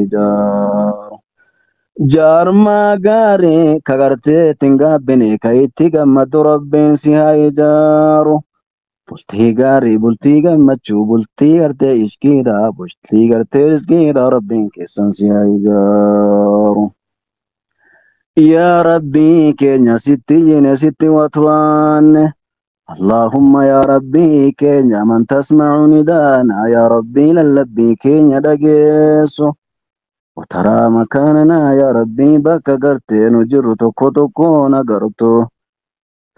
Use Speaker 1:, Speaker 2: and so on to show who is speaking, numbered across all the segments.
Speaker 1: ijaaru. Jaarmaa gaarii kagartee tingaabine ka itti gammadu rabbiin si haa ijaaru. Bultii gaarii bultii gammachuu bultii gartee ishqiidha bultii gartee rizqiidha rabbiin keessan si haa ijaaru. Yaa rabbii keenya sitti jine sitti watwaanne. Allahumma yaa rabbii keenya man tasma'u nidaana yaa rabbii lallabbii keenya dhageessu. وترى مكاننا يا ربي بك قرتين وجر تكو تكون قرتو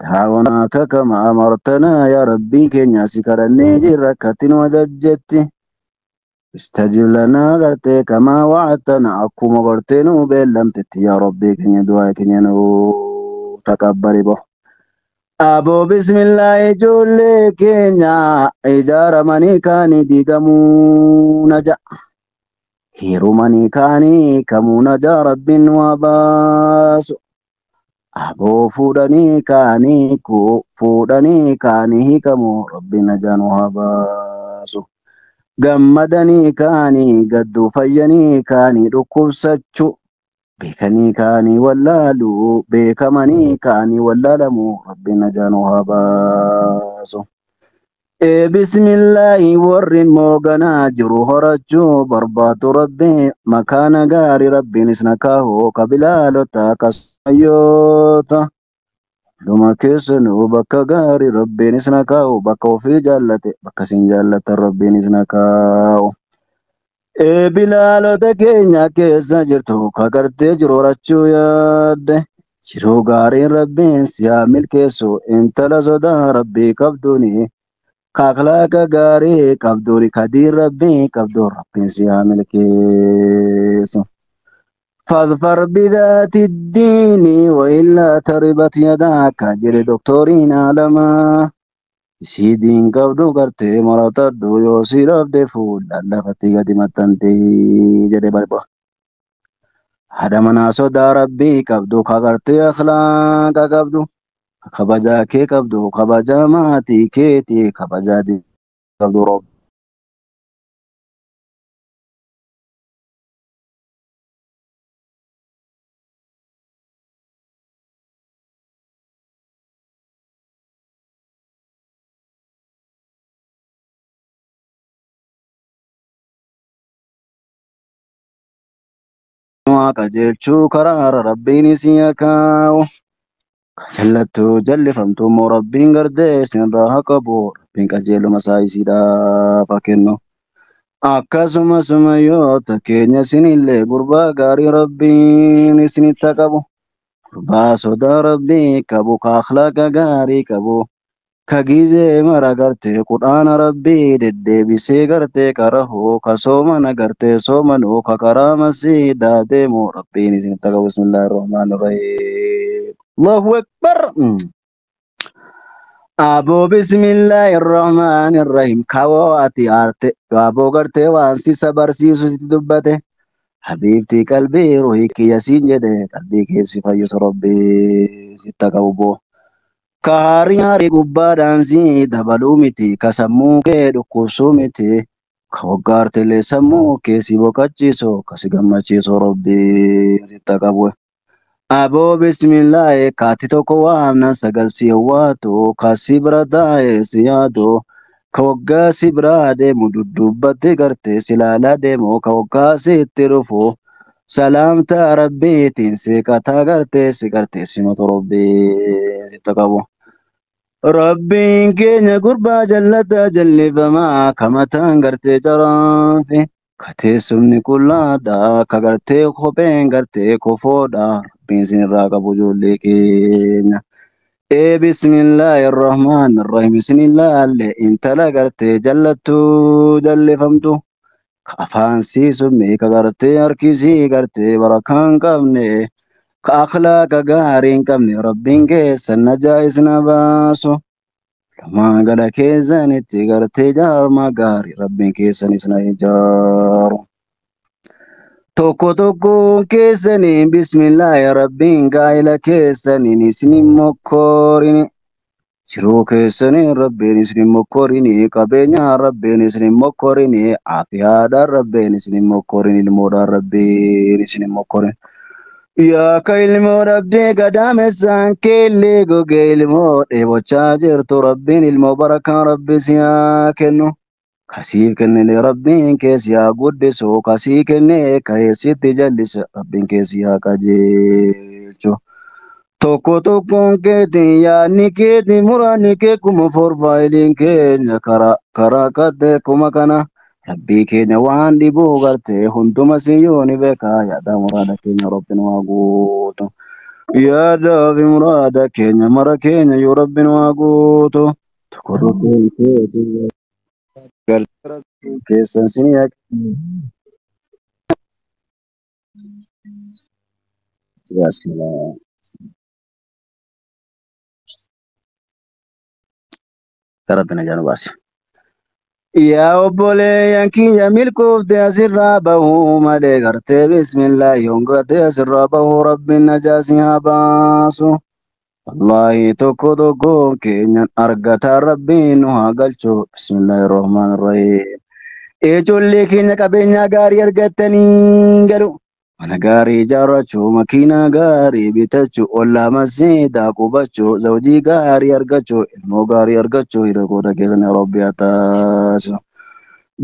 Speaker 1: دعوناك كما أمرتنا يا ربي كي ناسكرني جركة وججت استجب لنا قرتي كما وعدتنا أكو مقرتين وبين لم تتي يا ربي كي دعاك ينو تكبر به أبو بسم الله جولي كينيا إجار مني كاني ديقمو نجا Hirumanii kaanii kamuu najaa rabbiin waa baasu. Aboo fuudhanii kaanii hiikamuu rabbiin najaan waa baasu. Gammadanii kaanii gadduu fayyanii kaanii dhukkubsachuu. Beekanii kaanii wallaaluu beekamanii kaanii wallaalamuu rabbiin najaan waa baasu. Bismillahi warrin mooganaa jiru horachuu barbaadu rabbi makaana gaarii rabbiin isna kaahuu kabilaalota akkasumayyoota. Dhuma keessanuu bakka gaarii rabbiin isna kaahuu bakka ofii jaallate bakka isin jaallatan rabbiin isna kaahuu. Bilaalota keenya keessa jirtu kagartee jiru horachuu yaadde. Jiruu gaariin rabbiin si haa milkeessu intala sodaa rabbii qabduuni. Kakhlaqa gaarii qabduuri kadii rabbii qabduun rabbiin si haa milkeessu. Fadfar bidaati diini wa'illaa taribat yadaaka jedhe doktoriin aalamaa. Isii diin qabdu gartee maratadhu yoo si dhabde fuudhaan lafatti gadi maxxantee jedhe balba. Haadha manaa sodaa rabbii qabdu kagartee akhlaaqa qabdu. Kabajaa kee qabdu kabajaa maatii keetii kabajaa qabdu roba. Qajeelchuu karaara rabbiin isii akaa'u. Jallattuu jallifamtuu immoo rabbiin gardee isinirraa haa qabu rabbiin qajeeluma isaa isiidhaaf haa kennu. Akkasumas mayyoota keenya isinillee gurbaa gaarii rabbiin isinitti haa qabu. Gurbaa sodaa rabbii qabu ka akhlaaqa gaarii qabu. Ka gizee mara gartee qudhaana rabbii deddeebisee gartee qarahuu ka soomana gartee soomanuu ka karaa masiidaa deemu rabbiin isinitti haa qabu. Bismillaahi rahmaani rahiim. Allahu akbar. Aboo bismillahirrahmanirrahim kawoo ati aarte aboo gartee waan sisa barsiisu sitti dubbate habiibtii qalbii ruhii kiyya siin jedhe qalbii keessi fayyisu rabbii sitti haa qabu boo. Ka haarii gubbaadhaan si dabaluu miti ka sammuu kee dhukkubsuu miti ka waggaartelee sammuu kee si boqachiisu ka si gammachiisu rabbii sitti haa qabu. Aboo bismillaahi kaati tokko waamna sagal si hawwaatu ka si bira taa'e si yaadu ka waggaa si biraa deemu duddubbatti gartee si ilaalaa deemu ka waggaa sitti dhufu salaamtaa rabbiitiin seeqataa gartee si matu rabbii sitti qabu. Rabbiin keenya gurbaa jallataa jallifamaa ka mataan gartee caraafi. Ka teessumni qullaadha ka gartee kopheen gartee kofoodha rabbiin isinirraa qabu ijoollee keenya. Bismillahirrahmanirrahim isinillaalle intala gartee jallattuu jallifamtu ka afaan siisumme ka gartee harkisii gartee barakaan qabne ka akhlaaqa gaarii hin qabne rabbiin keessan najaa isna baasu. Lamaa gala keessanitti gartee jaarmaa gaarii rabbiin keessan isna ijaaru. Tokko keessanii bismillaahi rabbiin gaa'ila keessaniin isinin mokkoorini. jiruu keessanii rabbiin isin hin mokkorinii qabeenyaa rabbiin isin hin mokkorinii aafiyaadhaan rabbiin isin hin mokkorin ilmoodhaan rabbiin isin hin mokkorin. Yaa ka ilmoo dhabdee gadaamessaan keellee gogee ilmoo dheebochaa jirtu rabbiin ilmoo barakaan rabbi si haa kennu. Kasii kennee rabbiin keessi haa guddisu kasii kennee kaheessitti jallisa rabbiin keessi haa qajeelchu. Tokko tokkoon keetiin yaadni keetiin muraanni kee kuma forfaayiliin keenya karaa qaddee kuma kana rabbii keenya waan dhibuu gartee hunduma siyyuu ni beeka yaada muraada keenya rabbiin waa guutu. Yaadaa fi muraada keenya mara keenya yoo rabbiin waa guutu. Tokko tokkoon keetiin gartee rabbiin keessan sinii haa kennu. Rabbina jaanu baase. Yaa obboleeyyan kiyya milkoofte asirraa bahuu malee gartee bismillaahi hongatee asirraa bahuu rabbiin najaasi haa baasu. Wallaahi tokko tokkoon keenyan argataa rabbiin nu haa galchu. Bismillaahi rahmaan rahiim. Ijoollee keenya qabeenyaa gaarii argatanii galu. Mana gaarii ijaarrachuu, makiinaa gaarii bitachuu, ollaa masjiidaa qubachuu, zawjii gaarii argachuu, ilmoo gaarii argachuu, hiriyoota keessan Rabbi haa taasisu.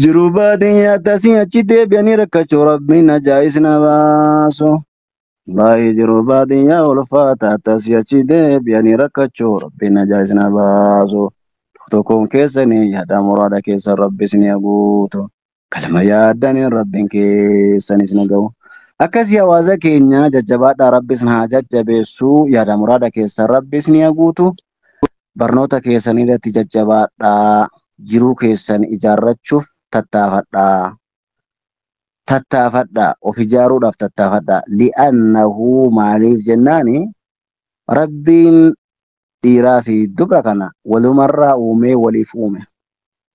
Speaker 1: Jiruu baadiyyaa tasii achi deebi'anii rakkachuu Rabbiin ajaa'is na baasu. Wallaahi jiruu baadiyyaa ulfaataa tasii achi deebi'anii rakkachuu Rabbiin ajaa'is na baasu. Tokkoon keessanii yaada muraada keessan Rabbi isin haa guutu. Kalma yaadaniin Rabbiin keessanis na ga'u. Akkasii hawaasa keenya jajjabaadhaa rabbis haa jajjabeessu yaada muraada keessan rabbis ni haa guutu. Barnoota keessan irratti jajjabaadhaa jiruu keessan ijaarrachuuf tattaafadhaa. Tattaafadhaa of ijaaruudhaaf tattaafadhaa. Li'annahu maaliif jennaani rabbiin dhiiraa fi dubra kana walumarraa uumee waliif uume.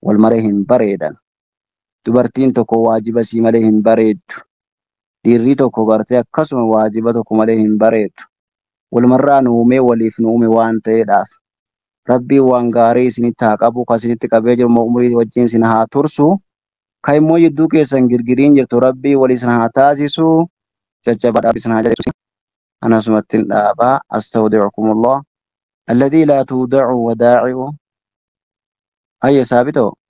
Speaker 1: Wal maree hin bareedan. Dubartiin tokko waajiba sii malee hin bareeddu. Dhiirri tokko gartee akkasuma waajiba tokko malee hin bareedu. Walumarraa nu uumee waliif nu uume waan ta'eedhaaf. Rabbiin waan gaarii isinitti haa qabu, kan isinitti qabee jiru umurii wajjin isin haa tursu. Kan immoo jidduu keessan girgiriin jirtu Rabbii wal isin haa taasisu. Jajjabaadhaaf isin haa jajjabeessu. Anasumattiin dhaabaa astawdicukumullah. Alladii laa tuudacu wadaaci'u. Ayya saabitoo.